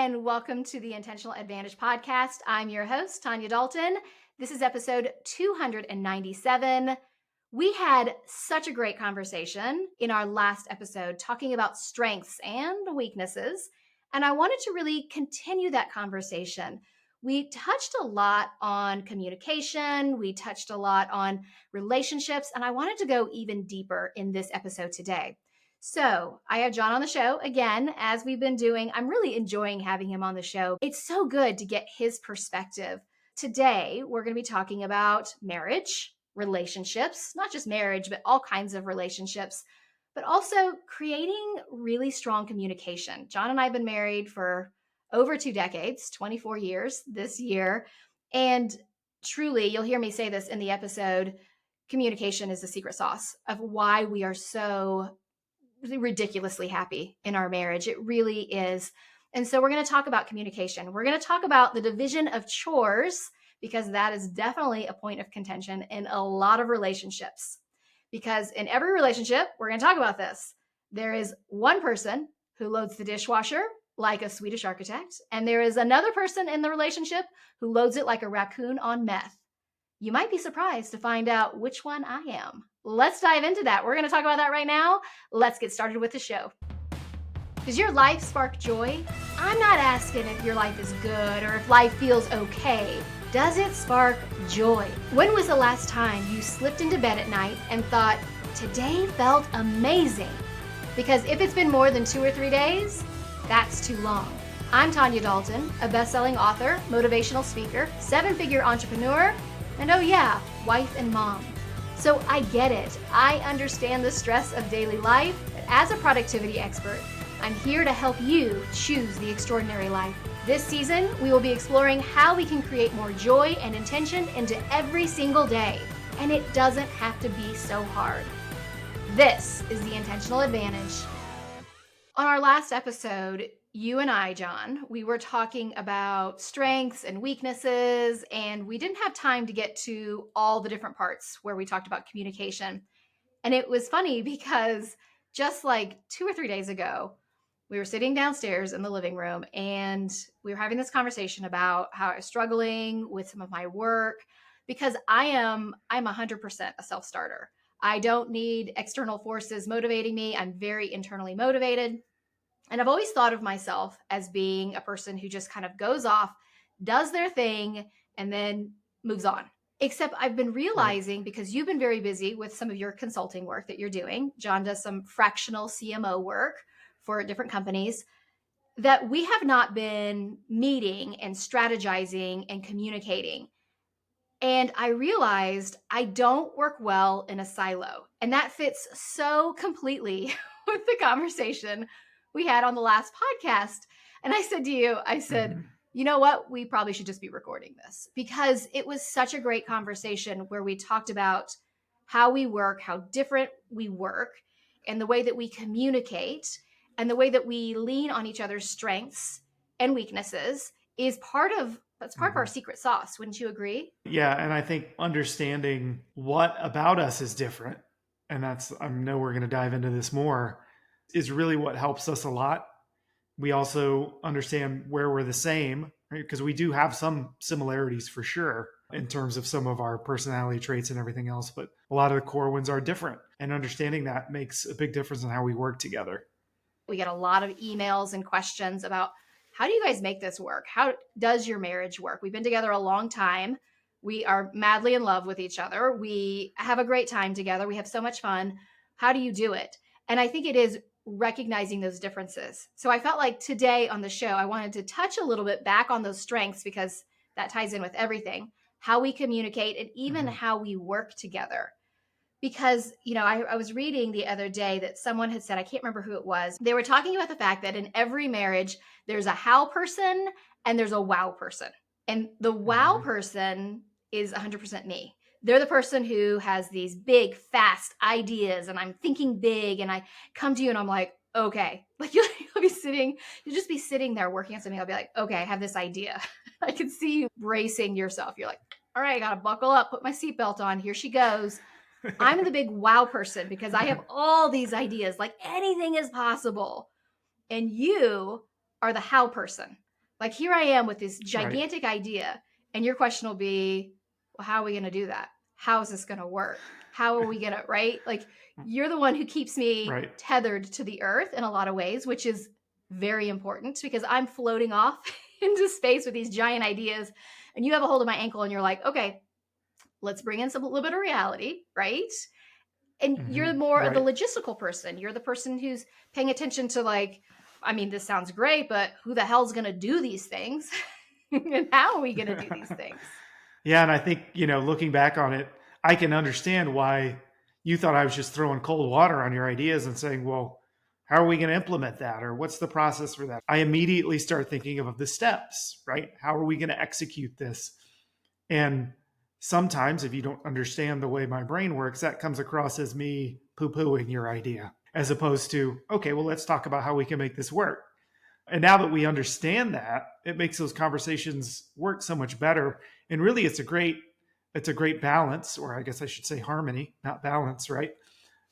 and welcome to the Intentional Advantage podcast. I'm your host, Tanya Dalton. This is episode 297. We had such a great conversation in our last episode talking about strengths and weaknesses, and I wanted to really continue that conversation. We touched a lot on communication, we touched a lot on relationships, and I wanted to go even deeper in this episode today. So I have John on the show again, as we've been doing. I'm really enjoying having him on the show. It's so good to get his perspective. Today, we're going to be talking about marriage, relationships, not just marriage, but all kinds of relationships, but also creating really strong communication. John and I have been married for over 2 decades, 24 years this year. And truly, you'll hear me say this in the episode, communication is the secret sauce of why we are so ridiculously happy in our marriage. It really is. And so we're going to talk about communication. We're going to talk about the division of chores, because that is definitely a point of contention in a lot of relationships. Because in every relationship, we're going to talk about this. There is one person who loads the dishwasher like a Swedish architect, and there is another person in the relationship who loads it like a raccoon on meth. You might be surprised to find out which one I am. Let's dive into that. We're going to talk about that right now. Let's get started with the show. Does your life spark joy? I'm not asking if your life is good or if life feels okay. Does it spark joy? When was the last time you slipped into bed at night and thought, today felt amazing? Because if it's been more than 2 or 3 days, that's too long. I'm Tanya Dalton, a best-selling author, motivational speaker, 7-figure entrepreneur, and oh yeah, wife and mom. So I get it. I understand the stress of daily life. But as a productivity expert, I'm here to help you choose the extraordinary life. This season, we will be exploring how we can create more joy and intention into every single day. And it doesn't have to be so hard. This is the Intentional Advantage. On our last episode, you and I, John, we were talking about strengths and weaknesses, and we didn't have time to get to all the different parts where we talked about communication. And it was funny because just like 2 or 3 days ago, we were sitting downstairs in the living room and we were having this conversation about how I was struggling with some of my work, because I'm 100% a self-starter. I don't need external forces motivating me. I'm very internally motivated. And I've always thought of myself as being a person who just kind of goes off, does their thing, and then moves on. Except I've been realizing, because you've been very busy with some of your consulting work that you're doing, John does some fractional CMO work for different companies, that we have not been meeting and strategizing and communicating. And I realized I don't work well in a silo. And that fits so completely with the conversation we had on the last podcast. And I said to you, you know what? We probably should just be recording this, because it was such a great conversation where we talked about how we work, how different we work, and the way that we communicate and the way that we lean on each other's strengths and weaknesses is part of our secret sauce. Wouldn't you agree? Yeah. And I think understanding what about us is different, and I know we're going to dive into this more, is really what helps us a lot. We also understand where we're the same, right? Because we do have some similarities for sure in terms of some of our personality traits and everything else, but a lot of the core ones are different. And understanding that makes a big difference in how we work together. We get a lot of emails and questions about, how do you guys make this work? How does your marriage work? We've been together a long time. We are madly in love with each other. We have a great time together. We have so much fun. How do you do it? And I think it is recognizing those differences. So I felt like today on the show, I wanted to touch a little bit back on those strengths, because that ties in with everything, how we communicate and even how we work together. Because, I was reading the other day that someone had said, I can't remember who it was. They were talking about the fact that in every marriage, there's a how person and there's a wow person. And the wow person is 100% me. They're the person who has these big, fast ideas, and I'm thinking big, and I come to you and I'm like, okay, like you'll just be sitting there working on something. I'll be like, okay, I have this idea. I can see you bracing yourself. You're like, all right, I got to buckle up, put my seatbelt on. Here she goes. I'm the big wow person because I have all these ideas, like anything is possible. And you are the how person. Like here I am with this Right. gigantic idea, and your question will be, well, how are we going to do that? How is this going to work? How are we going to, right? Like you're the one who keeps me Right. tethered to the earth in a lot of ways, which is very important because I'm floating off into space with these giant ideas, and you have a hold of my ankle and you're like, okay, let's bring in some little bit of reality, right? And you're more of the Right. logistical person. You're the person who's paying attention to like, I mean, this sounds great, but who the hell's going to do these things? And how are we going to do these things? Yeah, and I think, looking back on it, I can understand why you thought I was just throwing cold water on your ideas and saying, well, how are we going to implement that? Or what's the process for that? I immediately start thinking of the steps, right? How are we going to execute this? And sometimes, if you don't understand the way my brain works, that comes across as me poo pooing your idea, as opposed to, okay, well, let's talk about how we can make this work. And now that we understand that, it makes those conversations work so much better. And really, it's a great balance, or I guess I should say harmony, not balance, right?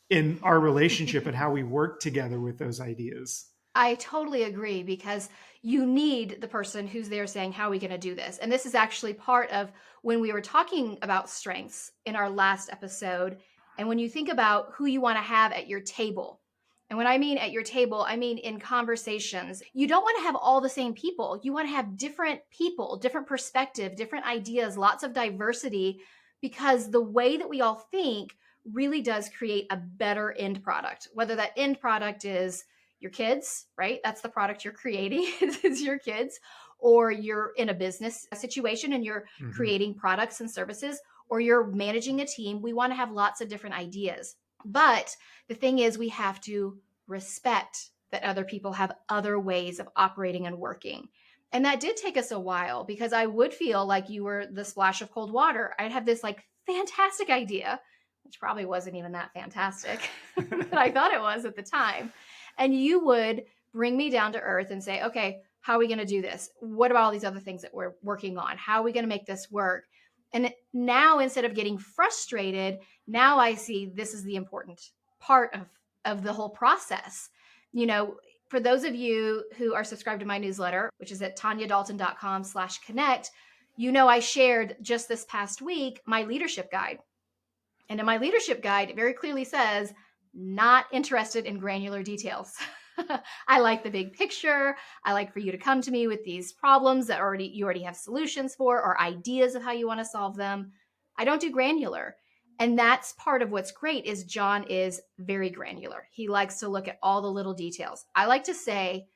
In our relationship and how we work together with those ideas. I totally agree because you need the person who's there saying, how are we going to do this? And this is actually part of when we were talking about strengths in our last episode. And when you think about who you want to have at your table, and when I mean at your table, I mean in conversations, you don't want to have all the same people. You want to have different people, different perspective, different ideas, lots of diversity, because the way that we all think really does create a better end product, whether that end product is your kids, right? That's the product you're creating, is your kids, or you're in a business situation and you're creating products and services, or you're managing a team. We want to have lots of different ideas. But the thing is, we have to respect that other people have other ways of operating and working. And that did take us a while because I would feel like you were the splash of cold water. I'd have this like fantastic idea, which probably wasn't even that fantastic, but I thought it was at the time. And you would bring me down to earth and say, okay, how are we going to do this? What about all these other things that we're working on? How are we going to make this work? And now instead of getting frustrated, now I see this is the important part of the whole process. For those of you who are subscribed to my newsletter, which is at tanyadalton.com/connect, I shared just this past week my leadership guide. And in my leadership guide, it very clearly says, not interested in granular details. I like the big picture. I like for you to come to me with these problems that you already have solutions for or ideas of how you want to solve them. I don't do granular. And that's part of what's great is John is very granular. He likes to look at all the little details. I like to say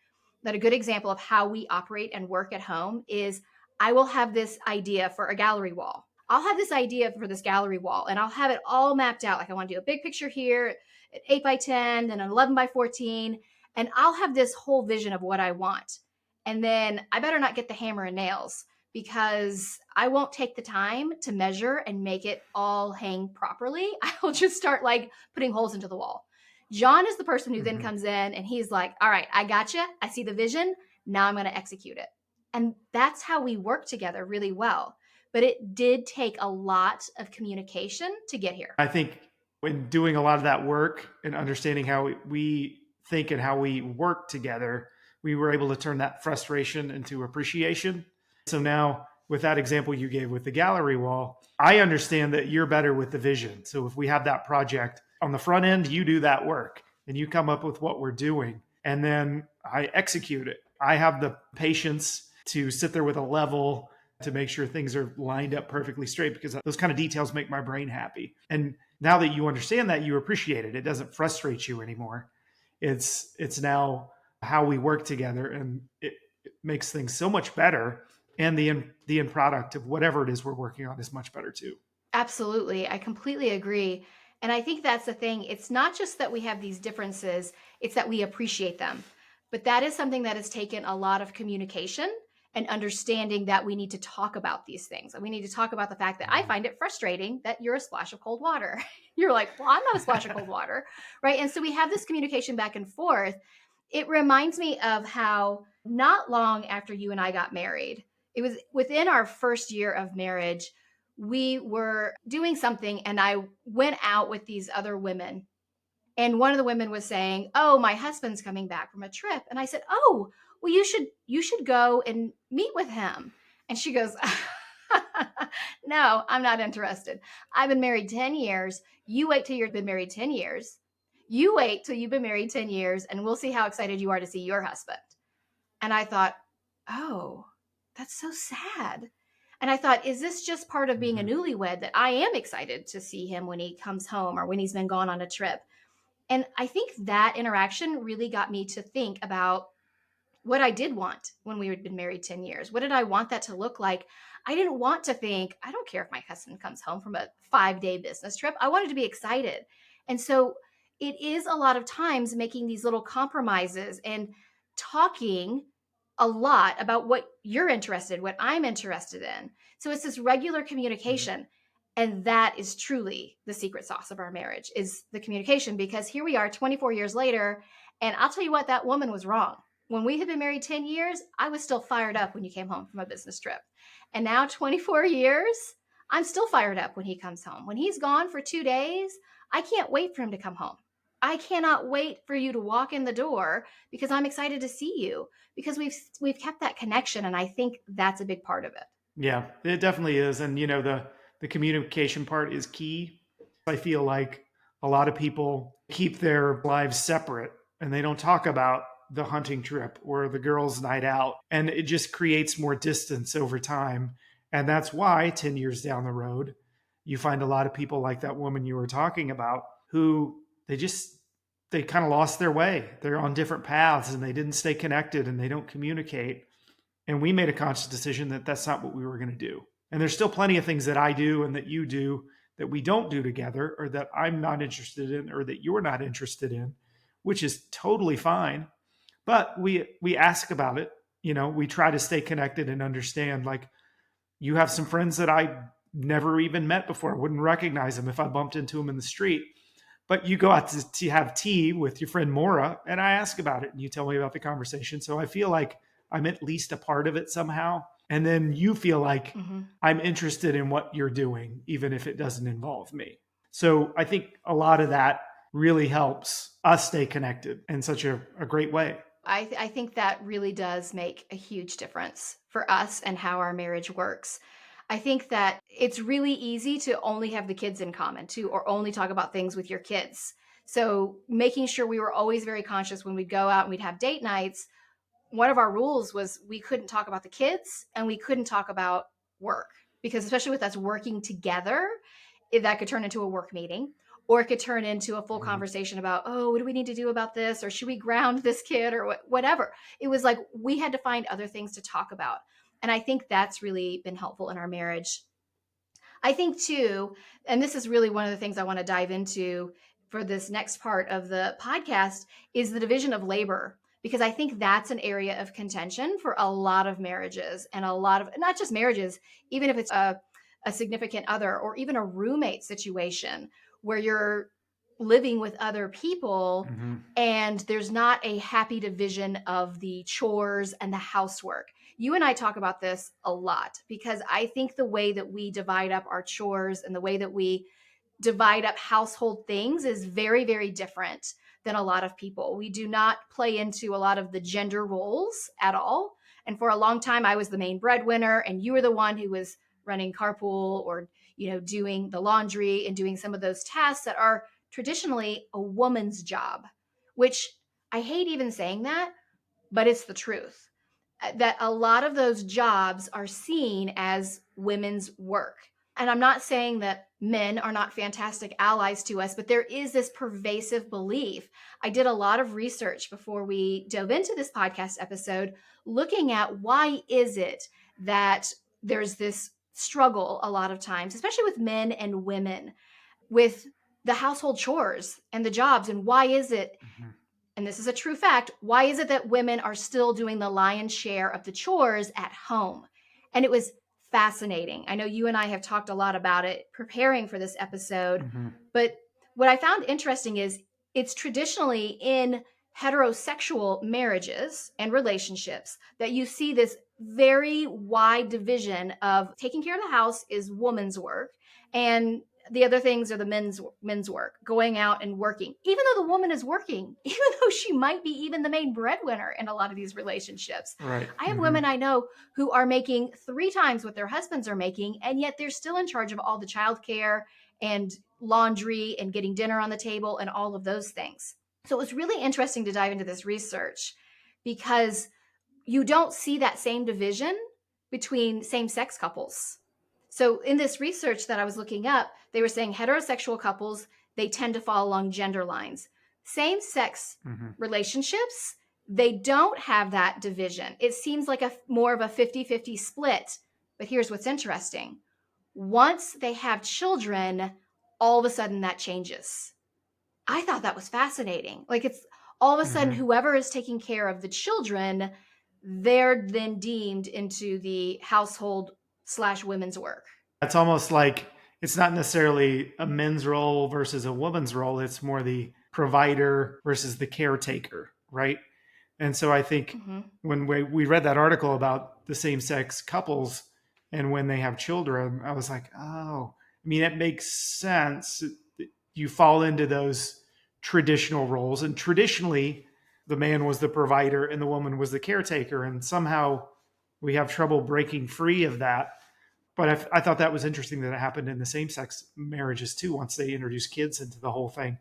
that a good example of how we operate and work at home is I will have this idea for a gallery wall. I'll have this idea for this gallery wall and I'll have it all mapped out. Like I want to do a big picture here, an 8 by 10, then an 11 by 14. And I'll have this whole vision of what I want. And then I better not get the hammer and nails because I won't take the time to measure and make it all hang properly. I'll just start like putting holes into the wall. John is the person who then comes in and he's like, all right, I gotcha. I see the vision. Now I'm going to execute it. And that's how we work together really well. But it did take a lot of communication to get here. I think when doing a lot of that work and understanding how we think and how we work together, we were able to turn that frustration into appreciation. So now, with that example you gave with the gallery wall, I understand that you're better with the vision. So if we have that project on the front end, you do that work and you come up with what we're doing, and then I execute it. I have the patience to sit there with a level to make sure things are lined up perfectly straight, because those kind of details make my brain happy. And now that you understand that, you appreciate it. It doesn't frustrate you anymore. It's now how we work together, and it makes things so much better. And the end product of whatever it is we're working on is much better too. Absolutely. I completely agree. And I think that's the thing. It's not just that we have these differences, it's that we appreciate them. But that is something that has taken a lot of communication and understanding that we need to talk about these things. And we need to talk about the fact that I find it frustrating that you're a splash of cold water. You're like, well, I'm not a splash of cold water, right? And so we have this communication back and forth. It reminds me of how not long after you and I got married, it was within our first year of marriage, we were doing something and I went out with these other women. And one of the women was saying, oh, my husband's coming back from a trip. And I said, oh, well, you should go and meet with him. And she goes, no, I'm not interested. I've been married 10 years. You wait till you've been married 10 years. You wait till you've been married 10 years and we'll see how excited you are to see your husband. And I thought, oh, that's so sad. And I thought, is this just part of being a newlywed that I am excited to see him when he comes home or when he's been gone on a trip? And I think that interaction really got me to think about what I did want when we had been married 10 years. What did I want that to look like? I didn't want to think, I don't care if my husband comes home from a 5-day business trip. I wanted to be excited. And so it is a lot of times making these little compromises and talking a lot about what you're interested, what I'm interested in. So it's this regular communication. And that is truly the secret sauce of our marriage is the communication, because here we are 24 years later. And I'll tell you what, that woman was wrong. When we had been married 10 years, I was still fired up when you came home from a business trip. And now 24 years, I'm still fired up when he comes home. When he's gone for 2 days, I can't wait for him to come home. I cannot wait for you to walk in the door because I'm excited to see you, because we've kept that connection, and I think that's a big part of it. Yeah, it definitely is. And the communication part is key. I feel like a lot of people keep their lives separate and they don't talk about the hunting trip or the girls' night out. And it just creates more distance over time. And that's why 10 years down the road, you find a lot of people like that woman you were talking about who they kind of lost their way. They're on different paths and they didn't stay connected and they don't communicate. And we made a conscious decision that that's not what we were going to do. And there's still plenty of things that I do and that you do that we don't do together, or that I'm not interested in, or that you're not interested in, which is totally fine. But we ask about it. We try to stay connected and understand. Like, you have some friends that I never even met before. I wouldn't recognize them if I bumped into them in the street. But you go out to have tea with your friend Maura, and I ask about it, and you tell me about the conversation. So I feel like I'm at least a part of it somehow. And then you feel like I'm interested in what you're doing, even if it doesn't involve me. So I think a lot of that really helps us stay connected in such a great way. I think that really does make a huge difference for us and how our marriage works. I think that it's really easy to only have the kids in common too, or only talk about things with your kids. So making sure we were always very conscious when we'd go out and we'd have date nights, one of our rules was we couldn't talk about the kids and we couldn't talk about work, because especially with us working together, that could turn into a work meeting, or it could turn into a full conversation about, oh, what do we need to do about this? Or should we ground this kid or whatever? It was like we had to find other things to talk about. And I think that's really been helpful in our marriage. I think too, and this is really one of the things I want to dive into for this next part of the podcast, is the division of labor, because I think that's an area of contention for a lot of marriages, and a lot of, not just marriages, even if it's a significant other or even a roommate situation where you're living with other people and there's not a happy division of the chores and the housework. You and I talk about this a lot because I think the way that we divide up our chores and the way that we divide up household things is very, very different than a lot of people. We do not play into a lot of the gender roles at all. And for a long time, I was the main breadwinner and you were the one who was running carpool or, doing the laundry and doing some of those tasks that are traditionally a woman's job, which I hate even saying that, but it's the truth. That a lot of those jobs are seen as women's work. And I'm not saying that men are not fantastic allies to us, but there is this pervasive belief. I did a lot of research before we dove into this podcast episode, looking at why is it that there's this struggle a lot of times, especially with men and women, with the household chores and the jobs. And why is it, and this is a true fact, why is it that women are still doing the lion's share of the chores at home? And it was fascinating. I know you and I have talked a lot about it preparing for this episode, but what I found interesting is it's traditionally in heterosexual marriages and relationships that you see this very wide division of taking care of the house is woman's work and The other things are the men's work, going out and working, even though the woman is working, even though she might be even the main breadwinner in a lot of these relationships. Right. I have women I know who are making 3 times what their husbands are making, and yet they're still in charge of all the childcare and laundry and getting dinner on the table and all of those things. So it was really interesting to dive into this research because you don't see that same division between same-sex couples. So in this research that I was looking up, they were saying heterosexual couples, they tend to fall along gender lines. Same-sex relationships, they don't have that division. It seems like more of a 50-50 split. But here's what's interesting. Once they have children, all of a sudden that changes. I thought that was fascinating. Like, it's all of a sudden whoever is taking care of the children, they're then deemed into the household/women's work. It's almost like it's not necessarily a men's role versus a woman's role. It's more the provider versus the caretaker, right? And so I think when we read that article about the same-sex couples and when they have children, I was like, oh, I mean, it makes sense. You fall into those traditional roles. And traditionally, the man was the provider and the woman was the caretaker. And somehow we have trouble breaking free of that. But I thought that was interesting that it happened in the same-sex marriages too, once they introduced kids into the whole thing.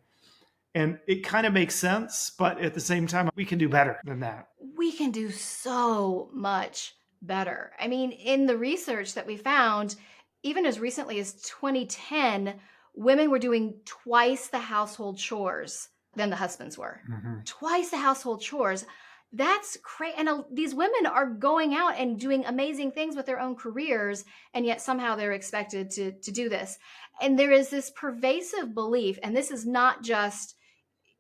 And it kind of makes sense, but at the same time, we can do better than that. We can do so much better. I mean, in the research that we found, even as recently as 2010, women were doing twice the household chores than the husbands were. Twice the household chores. That's crazy. And these women are going out and doing amazing things with their own careers, and yet somehow they're expected to do this. And there is this pervasive belief, and this is not just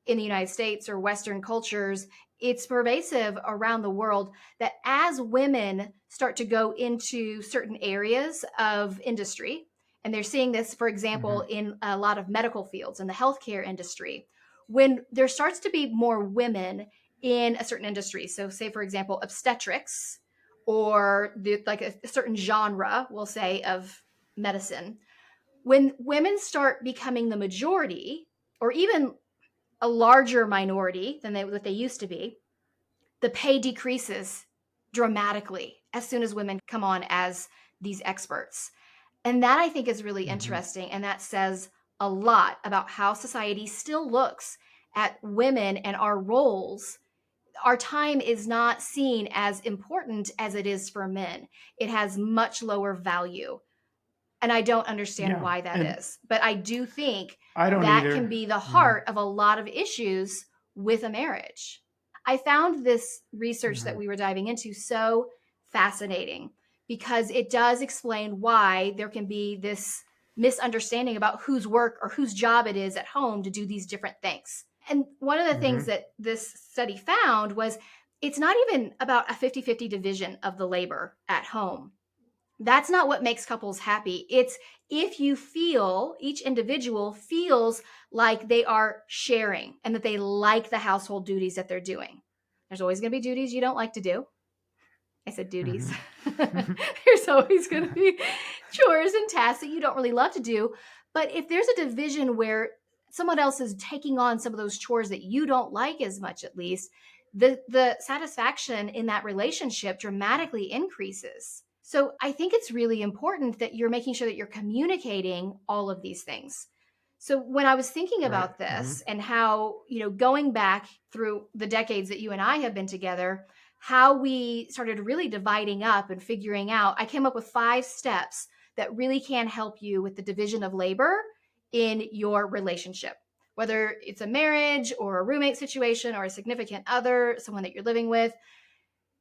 in the United States or Western cultures, it's pervasive around the world, that as women start to go into certain areas of industry, and they're seeing this, for example, in a lot of medical fields in the healthcare industry, when there starts to be more women in a certain industry. So say, for example, obstetrics or like a certain genre, we'll say, of medicine. When women start becoming the majority, or even a larger minority than what they used to be, the pay decreases dramatically as soon as women come on as these experts. And that, I think, is really interesting. And that says a lot about how society still looks at women and our roles. Our time is not seen as important as it is for men. It has much lower value. And I don't understand why that is. But I do think I don't that either. can be the heart of a lot of issues with a marriage. I found this research that we were diving into so fascinating because it does explain why there can be this misunderstanding about whose work or whose job it is at home to do these different things. And one of the things that this study found was it's not even about a 50-50 division of the labor at home. That's not what makes couples happy. It's if each individual feels like they are sharing and that they like the household duties that they're doing. There's always going to be duties you don't like to do. I said duties. There's always going to be chores and tasks that you don't really love to do. But if there's a division where someone else is taking on some of those chores that you don't like as much, at least, the satisfaction in that relationship dramatically increases. So I think it's really important that you're making sure that you're communicating all of these things. So when I was thinking about this and how, going back through the decades that you and I have been together, how we started really dividing up and figuring out, I came up with 5 steps that really can help you with the division of labor in your relationship, whether it's a marriage or a roommate situation or a significant other, someone that you're living with.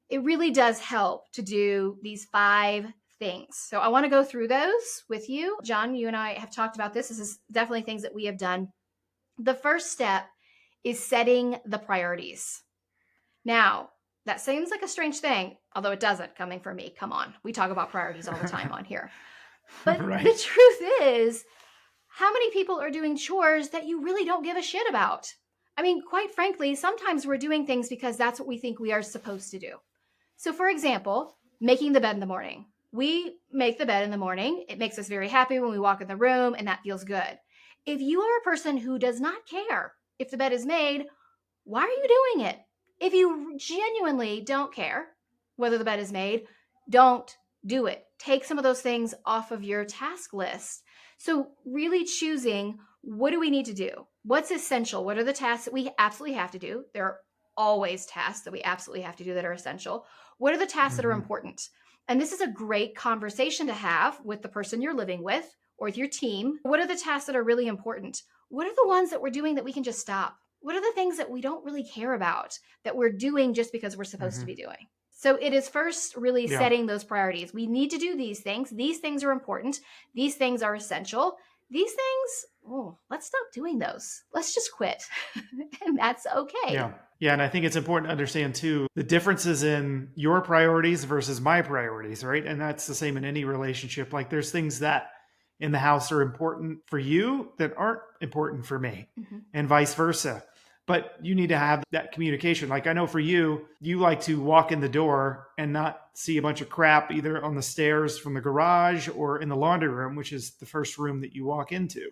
It really does help to do these 5 things. So I want to go through those with you. John, you and I have talked about this. This is definitely things that we have done. The first step is setting the priorities. Now, that seems like a strange thing, although it doesn't, coming from me. Come on. We talk about priorities all the time on here. But the truth is, how many people are doing chores that you really don't give a shit about? I mean, quite frankly, sometimes we're doing things because that's what we think we are supposed to do. So for example, making the bed in the morning. We make the bed in the morning. It makes us very happy when we walk in the room, and that feels good. If you are a person who does not care if the bed is made, why are you doing it? If you genuinely don't care whether the bed is made, don't do it. Take some of those things off of your task list. So, really choosing, what do we need to do? What's essential? What are the tasks that we absolutely have to do? There are always tasks that we absolutely have to do that are essential. What are the tasks that are important? And this is a great conversation to have with the person you're living with or with your team. What are the tasks that are really important? What are the ones that we're doing that we can just stop? What are the things that we don't really care about that we're doing just because we're supposed to be doing? So it is first really Yeah. setting those priorities. We need to do these things. These things are important. These things are essential. These things, let's stop doing those. Let's just quit. And that's okay. Yeah. Yeah. And I think it's important to understand too the differences in your priorities versus my priorities, right? And that's the same in any relationship. Like there's things that in the house are important for you that aren't important for me, and vice versa. But you need to have that communication. Like I know for you, you like to walk in the door and not see a bunch of crap either on the stairs from the garage or in the laundry room, which is the first room that you walk into.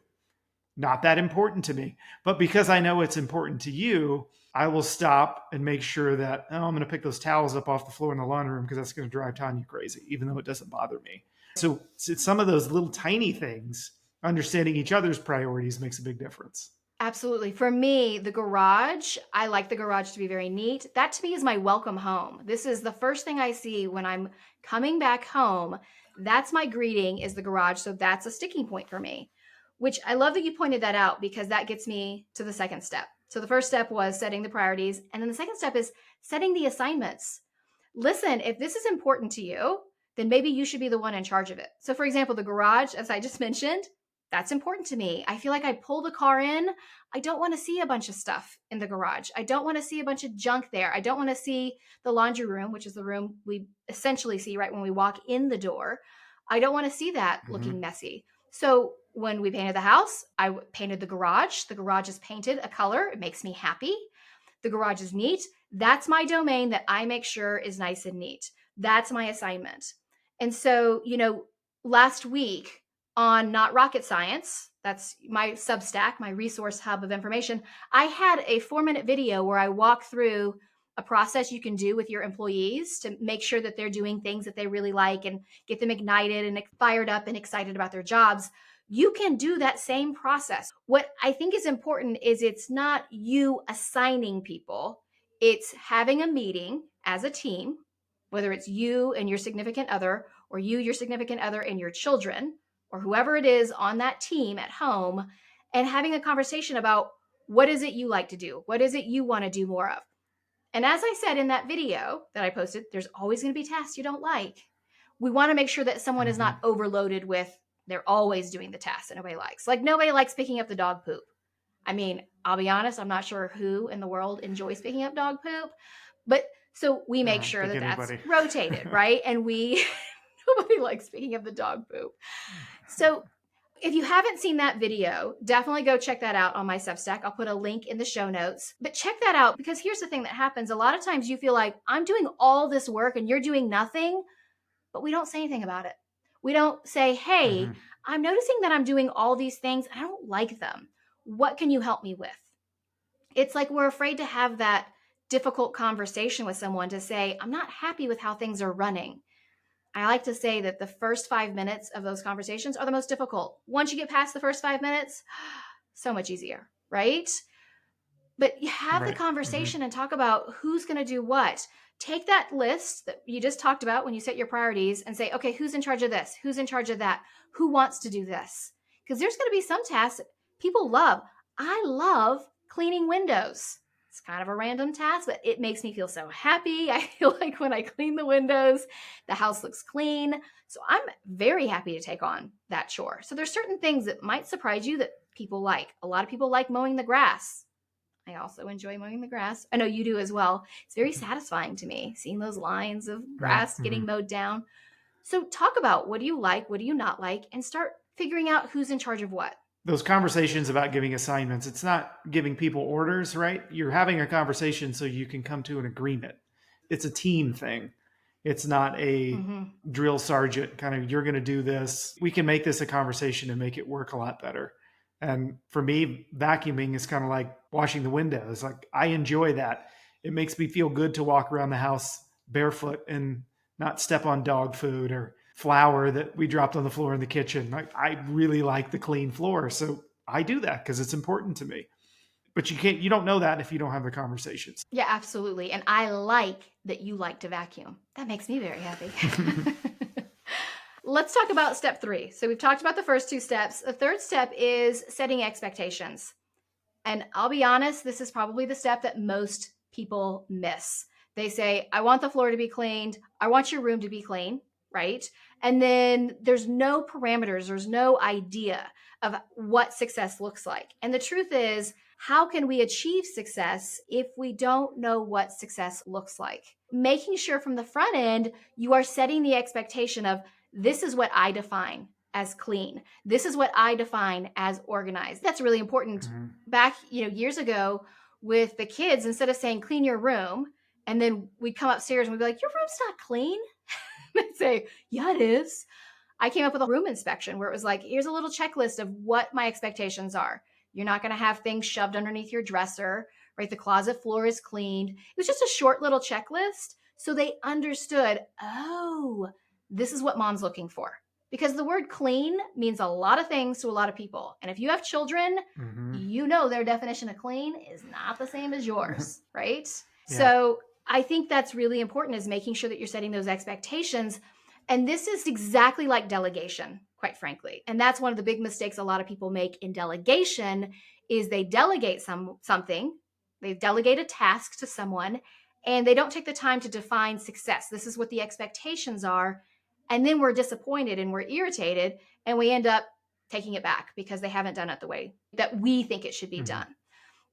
Not that important to me. But because I know it's important to you, I will stop and make sure that, I'm going to pick those towels up off the floor in the laundry room because that's going to drive Tanya crazy, even though it doesn't bother me. So some of those little tiny things, understanding each other's priorities makes a big difference. Absolutely. For me, the garage, I like the garage to be very neat. That to me is my welcome home. This is the first thing I see when I'm coming back home. That's my greeting, is the garage. So that's a sticking point for me, which I love that you pointed that out, because that gets me to the second step. So the first step was setting the priorities. And then the second step is setting the assignments. Listen, if this is important to you, then maybe you should be the one in charge of it. So for example, the garage, as I just mentioned, that's important to me. I feel like I pull the car in. I don't want to see a bunch of stuff in the garage. I don't want to see a bunch of junk there. I don't want to see the laundry room, which is the room we essentially see right when we walk in the door. I don't want to see that looking messy. So when we painted the house, I painted the garage. The garage is painted a color. It makes me happy. The garage is neat. That's my domain that I make sure is nice and neat. That's my assignment. And so, last week on Not Rocket Science, that's my Substack, my resource hub of information, I had a 4-minute video where I walk through a process you can do with your employees to make sure that they're doing things that they really like and get them ignited and fired up and excited about their jobs. You can do that same process. What I think is important is it's not you assigning people, it's having a meeting as a team, whether it's you and your significant other, or you, your significant other, and your children, or whoever it is on that team at home, and having a conversation about what is it you like to do? What is it you want to do more of? And as I said in that video that I posted, there's always going to be tasks you don't like. We want to make sure that someone is not overloaded with, they're always doing the tasks that nobody likes. Like nobody likes picking up the dog poop. I mean, I'll be honest, I'm not sure who in the world enjoys picking up dog poop, but so we make sure that that's rotated, right? And nobody likes picking up the dog poop. So if you haven't seen that video, definitely go check that out on my Substack. I'll put a link in the show notes. But check that out, because here's the thing that happens. A lot of times you feel like I'm doing all this work and you're doing nothing, but we don't say anything about it. We don't say, hey, I'm noticing that I'm doing all these things and I don't like them. What can you help me with? It's like we're afraid to have that difficult conversation with someone to say, I'm not happy with how things are running. I like to say that the first 5 minutes of those conversations are the most difficult. Once you get past the first 5 minutes, so much easier, right? But you have the conversation and talk about who's going to do what. Take that list that you just talked about when you set your priorities and say, okay, who's in charge of this? Who's in charge of that? Who wants to do this? Because there's going to be some tasks that people love. I love cleaning windows. It's kind of a random task, but it makes me feel so happy. I feel like when I clean the windows, the house looks clean. So I'm very happy to take on that chore. So there's certain things that might surprise you that people like. A lot of people like mowing the grass. I also enjoy mowing the grass. I know you do as well. It's very satisfying to me, seeing those lines of grass getting mowed down. So talk about, what do you like? What do you not like? And start figuring out who's in charge of what. Those conversations about giving assignments, it's not giving people orders, right? You're having a conversation so you can come to an agreement. It's a team thing. It's not a Mm-hmm. drill sergeant kind of, you're going to do this. We can make this a conversation and make it work a lot better. And for me, vacuuming is kind of like washing the windows. Like, I enjoy that. It makes me feel good to walk around the house barefoot and not step on dog food or flour that we dropped on the floor in the kitchen. Like, I really like the clean floor. So I do that because it's important to me. But you don't know that if you don't have the conversations. Yeah, absolutely. And I like that you like to vacuum. That makes me very happy. Let's talk about step 3. So we've talked about the first 2 steps. The third step is setting expectations. And I'll be honest, this is probably the step that most people miss. They say, I want the floor to be cleaned. I want your room to be clean, right? And then there's no parameters, there's no idea of what success looks like. And the truth is, how can we achieve success if we don't know what success looks like? Making sure from the front end, you are setting the expectation of this is what I define as clean. This is what I define as organized. That's really important. Mm-hmm. Back, years ago with the kids, instead of saying clean your room, and then we'd come upstairs and we'd be like, your room's not clean. They'd say, yeah, it is. I came up with a room inspection where it was like, here's a little checklist of what my expectations are. You're not going to have things shoved underneath your dresser, right? The closet floor is cleaned. It was just a short little checklist. So they understood, oh, this is what mom's looking for. Because the word clean means a lot of things to a lot of people. And if you have children, Mm-hmm. their definition of clean is not the same as yours, right? Yeah. So I think that's really important, is making sure that you're setting those expectations. And this is exactly like delegation, quite frankly. And that's one of the big mistakes a lot of people make in delegation is they delegate something, they delegate a task to someone, and they don't take the time to define success. This is what the expectations are. And then we're disappointed and we're irritated, and we end up taking it back because they haven't done it the way that we think it should be done.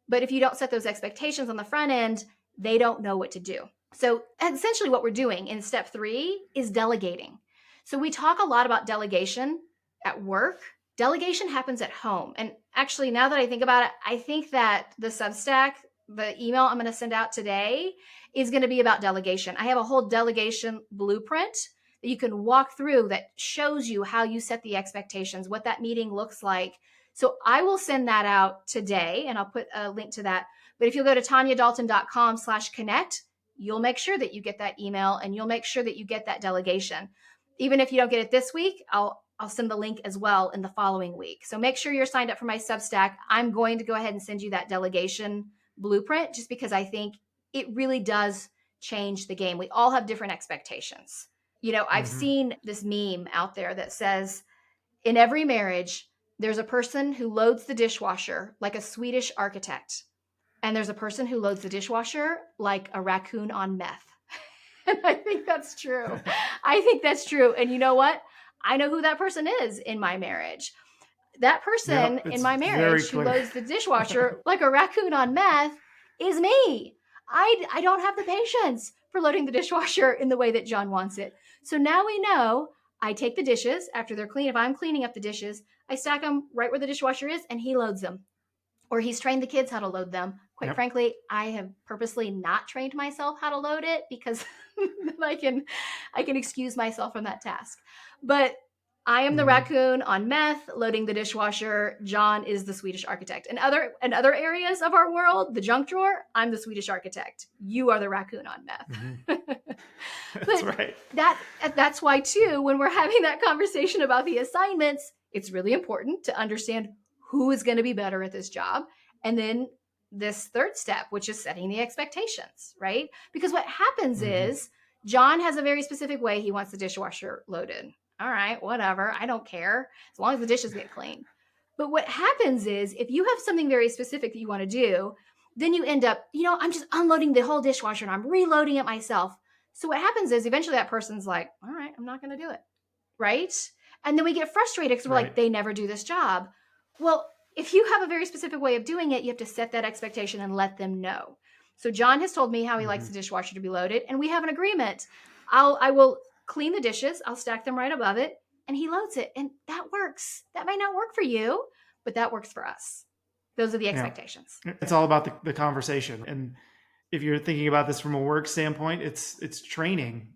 But if you don't set those expectations on the front end, they don't know what to do. So essentially what we're doing in step 3 is delegating. So we talk a lot about delegation at work. Delegation happens at home. And actually, now that I think about it, I think that the Substack, the email I'm going to send out today, is going to be about delegation. I have a whole delegation blueprint that you can walk through that shows you how you set the expectations, what that meeting looks like. So I will send that out today, and I'll put a link to that. But if you'll go to tanyadalton.com/connect, you'll make sure that you get that email, and you'll make sure that you get that delegation. Even if you don't get it this week, I'll send the link as well in the following week. So make sure you're signed up for my Substack. I'm going to go ahead and send you that delegation blueprint, just because I think it really does change the game. We all have different expectations. I've seen this meme out there that says, in every marriage, there's a person who loads the dishwasher like a Swedish architect, and there's a person who loads the dishwasher like a raccoon on meth. And I think that's true. I think that's true. And you know what? I know who that person is in my marriage. That person in my marriage who loads the dishwasher like a raccoon on meth is me. I don't have the patience for loading the dishwasher in the way that John wants it. So now we know I take the dishes after they're clean. If I'm cleaning up the dishes, I stack them right where the dishwasher is, and he loads them. Or he's trained the kids how to load them. Quite frankly, I have purposely not trained myself how to load it because I can excuse myself from that task. But I am the raccoon on meth loading the dishwasher. John is the Swedish architect. In other areas of our world, the junk drawer, I'm the Swedish architect. You are the raccoon on meth. That's right. That's why too, when we're having that conversation about the assignments, it's really important to understand who is going to be better at this job. And then this third step, which is setting the expectations, right? Because what happens is John has a very specific way he wants the dishwasher loaded. All right, whatever. I don't care as long as the dishes get clean. But what happens is if you have something very specific that you want to do, then you end up, I'm just unloading the whole dishwasher and I'm reloading it myself. So what happens is eventually that person's like, all right, I'm not going to do it. Right? And then we get frustrated because we're like, they never do this job. Well, if you have a very specific way of doing it, you have to set that expectation and let them know. So John has told me how he likes the dishwasher to be loaded, and we have an agreement. I will clean the dishes. I'll stack them right above it, and he loads it. And that works. That may not work for you, but that works for us. Those are the expectations. It's all about the conversation. And if you're thinking about this from a work standpoint, it's training.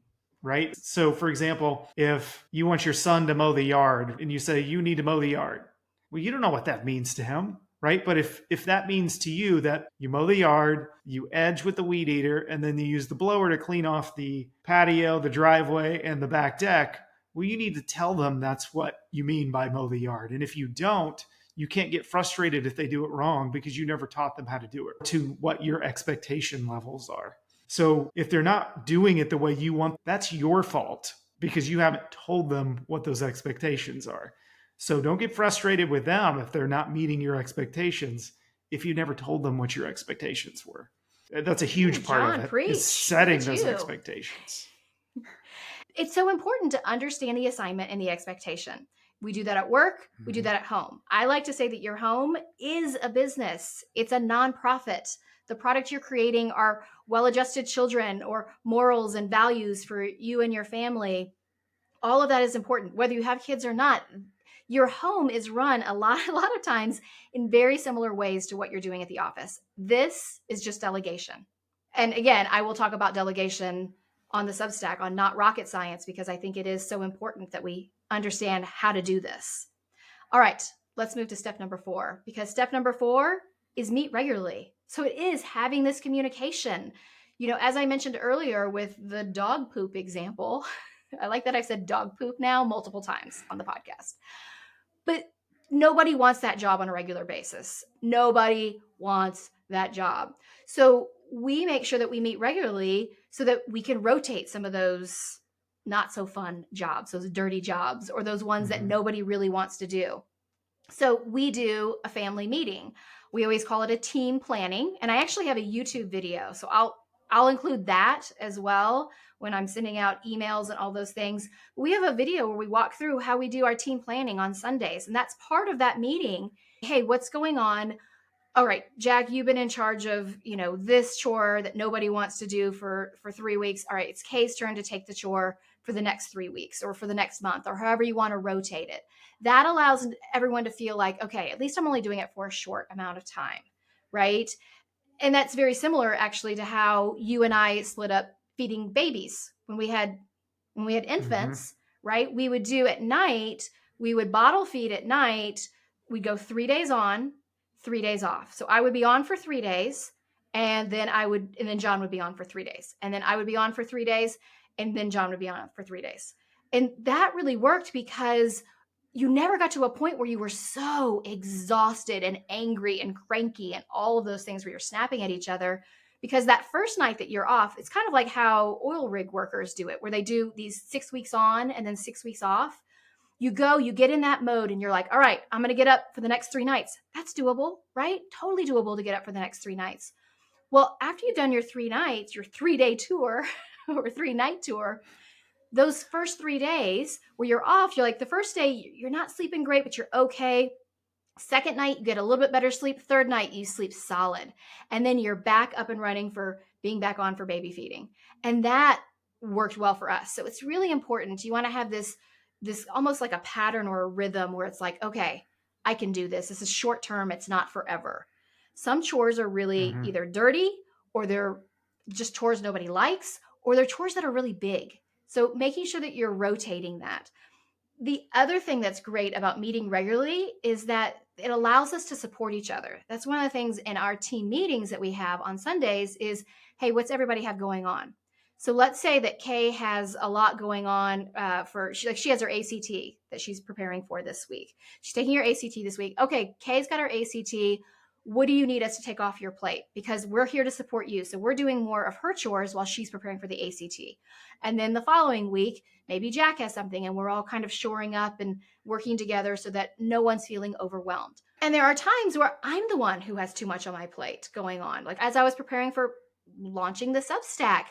right? So for example, if you want your son to mow the yard and you say, you need to mow the yard, well, you don't know what that means to him, right? But if that means to you that you mow the yard, you edge with the weed eater, and then you use the blower to clean off the patio, the driveway, and the back deck, well, you need to tell them that's what you mean by mow the yard. And if you don't, you can't get frustrated if they do it wrong because you never taught them how to do it to what your expectation levels are. So if they're not doing it the way you want, that's your fault because you haven't told them what those expectations are. So don't get frustrated with them if they're not meeting your expectations if you never told them what your expectations were. That's a huge part John, of it, preach. is setting Look at those you. expectations. It's so important to understand the assignment and the expectation. We do that at work. We do that at home. I like to say that your home is a business. It's a nonprofit. The product you're creating are well-adjusted children or morals and values for you and your family. All of that is important, whether you have kids or not. Your home is run a lot of times in very similar ways to what you're doing at the office. This is just delegation. And again, I will talk about delegation on the Substack on Not Rocket Science because I think it is so important that we understand how to do this. All right, let's move to step number 4 because step number 4 is meet regularly. So it is having this communication. You know, as I mentioned earlier with the dog poop example, I like that I've said dog poop now multiple times on the podcast. But nobody wants that job on a regular basis. Nobody wants that job. So we make sure that we meet regularly so that we can rotate some of those not so fun jobs, those dirty jobs, or those ones that nobody really wants to do. So we do a family meeting. We always call it a team planning. And I actually have a YouTube video. So I'll include that as well when I'm sending out emails and all those things. We have a video where we walk through how we do our team planning on Sundays. And that's part of that meeting. Hey, what's going on? All right, Jack, you've been in charge of, this chore that nobody wants to do for 3 weeks. All right, it's Kay's turn to take the chore for the next 3 weeks or for the next month or however you want to rotate it. That allows everyone to feel like, okay, at least I'm only doing it for a short amount of time, right? And that's very similar actually to how you and I split up feeding babies when we had infants, right? We would do at night, we would bottle feed at night. We'd go 3 days on, 3 days off. So I would be on for 3 days and then John would be on for 3 days. And then I would be on for 3 days and then John would be on for 3 days. And that really worked because you never got to a point where you were so exhausted and angry and cranky and all of those things where you're snapping at each other. Because that first night that you're off, it's kind of like how oil rig workers do it, where they do these 6 weeks on and then 6 weeks off. You get in that mode and you're like, all right, I'm going to get up for the next 3 nights. That's doable, right? Totally doable to get up for the next 3 nights. Well, after you've done your 3 nights, your 3-day tour or 3-night tour, those first 3 days where you're off, you're like, the first day, you're not sleeping great, but you're okay. Second night, you get a little bit better sleep. Third night, you sleep solid. And then you're back up and running for being back on for baby feeding. And that worked well for us. So it's really important. You want to have this almost like a pattern or a rhythm where it's like, okay, I can do this. This is short term. It's not forever. Some chores are really either dirty or they're just chores nobody likes, or they're chores that are really big. So making sure that you're rotating that. The other thing that's great about meeting regularly is that it allows us to support each other. That's one of the things in our team meetings that we have on Sundays is, hey, what's everybody have going on? So let's say that Kay has a lot going on she has her ACT that she's preparing for this week. She's taking her ACT this week. Okay, Kay's got her ACT. What do you need us to take off your plate? Because we're here to support you. So we're doing more of her chores while she's preparing for the ACT. And then the following week, maybe Jack has something and we're all kind of shoring up and working together so that no one's feeling overwhelmed. And there are times where I'm the one who has too much on my plate going on. Like as I was preparing for launching the Substack,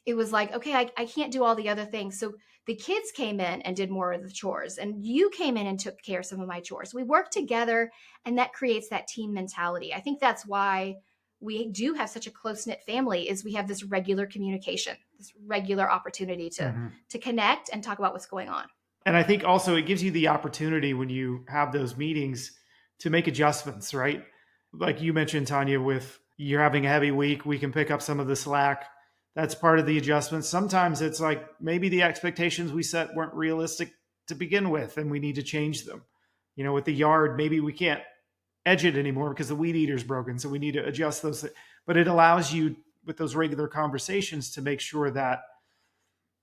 it was like, okay, I can't do all the other things. So the kids came in and did more of the chores, and you came in and took care of some of my chores. We worked together, and that creates that team mentality. I think that's why we do have such a close-knit family is we have this regular communication, this regular opportunity to connect and talk about what's going on. And I think also it gives you the opportunity when you have those meetings to make adjustments, right? Like you mentioned, Tanya, with you're having a heavy week, we can pick up some of the slack That's part of the adjustment. Sometimes it's like maybe the expectations we set weren't realistic to begin with and we need to change them. With the yard, maybe we can't edge it anymore because the weed eater's broken. So we need to adjust those. But it allows you with those regular conversations to make sure that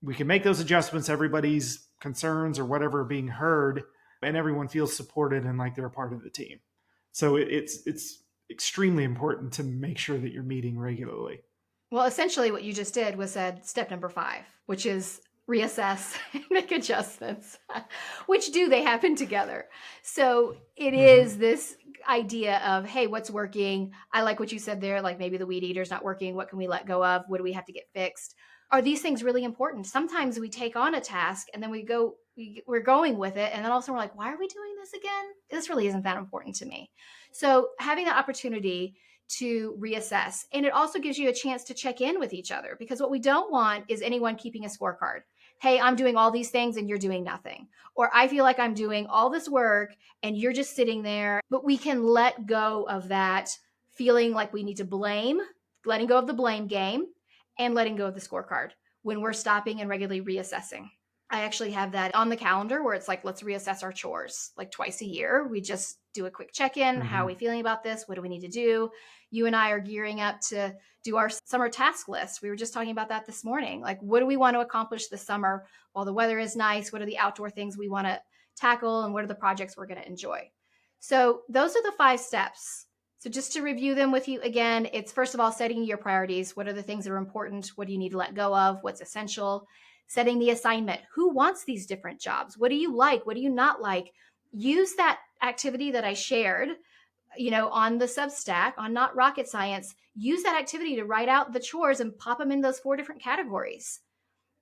we can make those adjustments. Everybody's concerns or whatever are being heard and everyone feels supported and like they're a part of the team. So it's extremely important to make sure that you're meeting regularly. Well, essentially what you just did was said step number 5, which is reassess and make adjustments, which they happen together. So it is this idea of, hey, what's working? I like what you said there, like maybe the weed eater's not working. What can we let go of? What do we have to get fixed? Are these things really important? Sometimes we take on a task and then we're going with it. And then all of a sudden we're like, why are we doing this again? This really isn't that important to me. So having the opportunity to reassess. And it also gives you a chance to check in with each other, because what we don't want is anyone keeping a scorecard. Hey, I'm doing all these things and you're doing nothing. Or I feel like I'm doing all this work and you're just sitting there. But we can let go of that feeling like we need to blame, letting go of the blame game and letting go of the scorecard when we're stopping and regularly reassessing. I actually have that on the calendar where it's like, let's reassess our chores like twice a year. We just do a quick check-in. How are we feeling about this? What do we need to do? You and I are gearing up to do our summer task list. We were just talking about that this morning. Like, what do we want to accomplish this summer while the weather is nice? What are the outdoor things we want to tackle? And what are the projects we're going to enjoy? So those are the 5 steps. So just to review them with you again, it's first of all, setting your priorities. What are the things that are important? What do you need to let go of? What's essential? Setting the assignment. Who wants these different jobs? What do you like? What do you not like? Use that activity that I shared, on the Substack, on Not Rocket Science. Use that activity to write out the chores and pop them in those 4 different categories.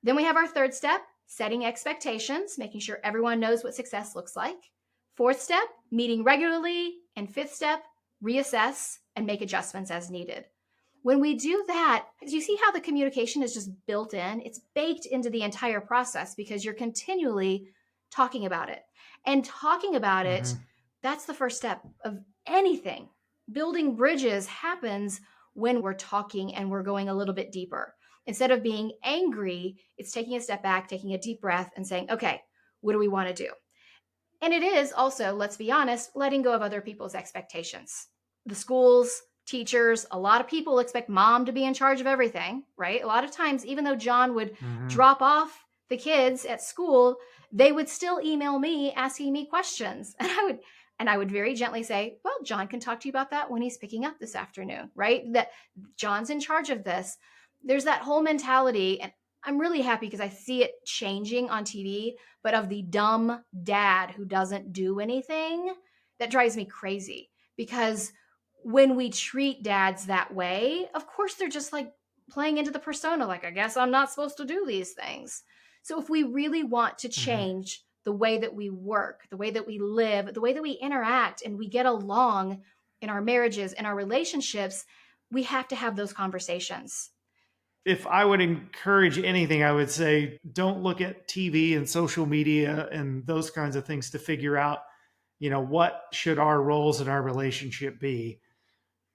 Then we have our 3rd step, setting expectations, making sure everyone knows what success looks like. 4th step, meeting regularly. And 5th step, reassess and make adjustments as needed. When we do that, you see how the communication is just built in? It's baked into the entire process because you're continually talking about it. And talking about it, that's the first step of anything. Building bridges happens when we're talking and we're going a little bit deeper. Instead of being angry, it's taking a step back, taking a deep breath and saying, okay, what do we want to do? And it is also, let's be honest, letting go of other people's expectations. The schools, teachers, a lot of people expect mom to be in charge of everything, right? A lot of times, even though John would drop off the kids at school, they would still email me asking me questions. And I would very gently say, well, John can talk to you about that when he's picking up this afternoon, right? That John's in charge of this. There's that whole mentality. And I'm really happy because I see it changing on TV, but of the dumb dad who doesn't do anything, that drives me crazy. Because when we treat dads that way, of course, they're just like playing into the persona, like, I guess I'm not supposed to do these things. So if we really want to change the way that we work, the way that we live, the way that we interact, and we get along in our marriages and our relationships, we have to have those conversations. If I would encourage anything, I would say don't look at TV and social media and those kinds of things to figure out, what should our roles in our relationship be.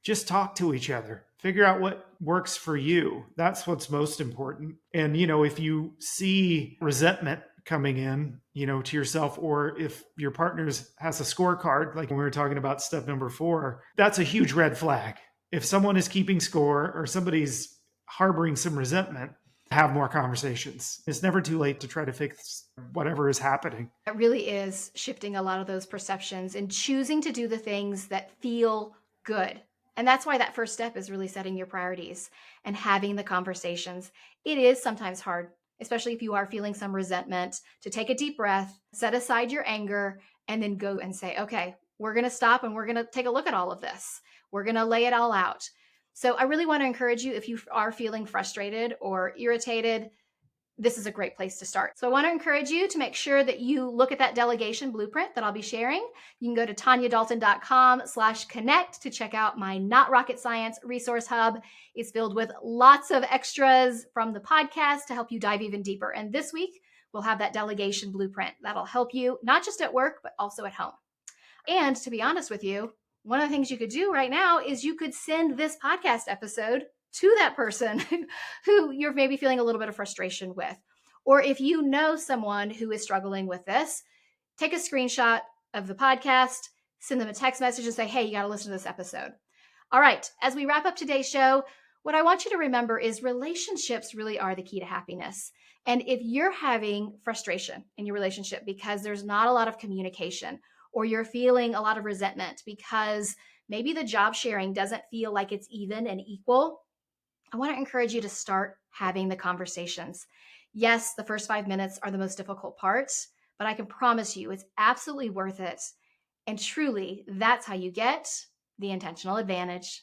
Just talk to each other. Figure out what works for you. That's what's most important. And, if you see resentment coming in, to yourself, or if your partner has a scorecard, like when we were talking about step number 4, that's a huge red flag. If someone is keeping score or somebody's harboring some resentment, have more conversations. It's never too late to try to fix whatever is happening. It really is shifting a lot of those perceptions and choosing to do the things that feel good. And that's why that first step is really setting your priorities and having the conversations. It is sometimes hard, especially if you are feeling some resentment, to take a deep breath, set aside your anger, and then go and say, okay, we're going to stop and we're going to take a look at all of this. We're going to lay it all out. So I really want to encourage you, if you are feeling frustrated or irritated, this is a great place to start. So I want to encourage you to make sure that you look at that delegation blueprint that I'll be sharing. You can go to tanyadalton.com/connect to check out my Not Rocket Science resource hub. It's filled with lots of extras from the podcast to help you dive even deeper. And this week, we'll have that delegation blueprint that'll help you not just at work, but also at home. And to be honest with you, one of the things you could do right now is you could send this podcast episode to that person who you're maybe feeling a little bit of frustration with. Or if you know someone who is struggling with this, take a screenshot of the podcast, send them a text message and say, hey, you got to listen to this episode. All right, as we wrap up today's show, what I want you to remember is relationships really are the key to happiness. And if you're having frustration in your relationship because there's not a lot of communication, or you're feeling a lot of resentment because maybe the job sharing doesn't feel like it's even and equal, I want to encourage you to start having the conversations. Yes, the first 5 minutes are the most difficult part, but I can promise you it's absolutely worth it. And truly, that's how you get the intentional advantage.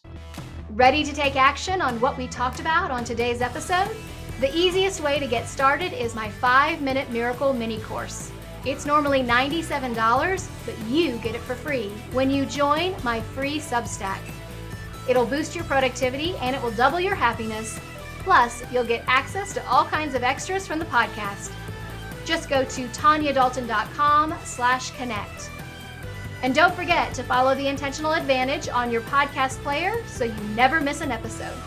Ready to take action on what we talked about on today's episode? The easiest way to get started is my 5-minute miracle mini course. It's normally $97, but you get it for free when you join my free Substack. It'll boost your productivity and it will double your happiness. Plus, you'll get access to all kinds of extras from the podcast. Just go to tanyadalton.com/connect. And don't forget to follow The Intentional Advantage on your podcast player so you never miss an episode.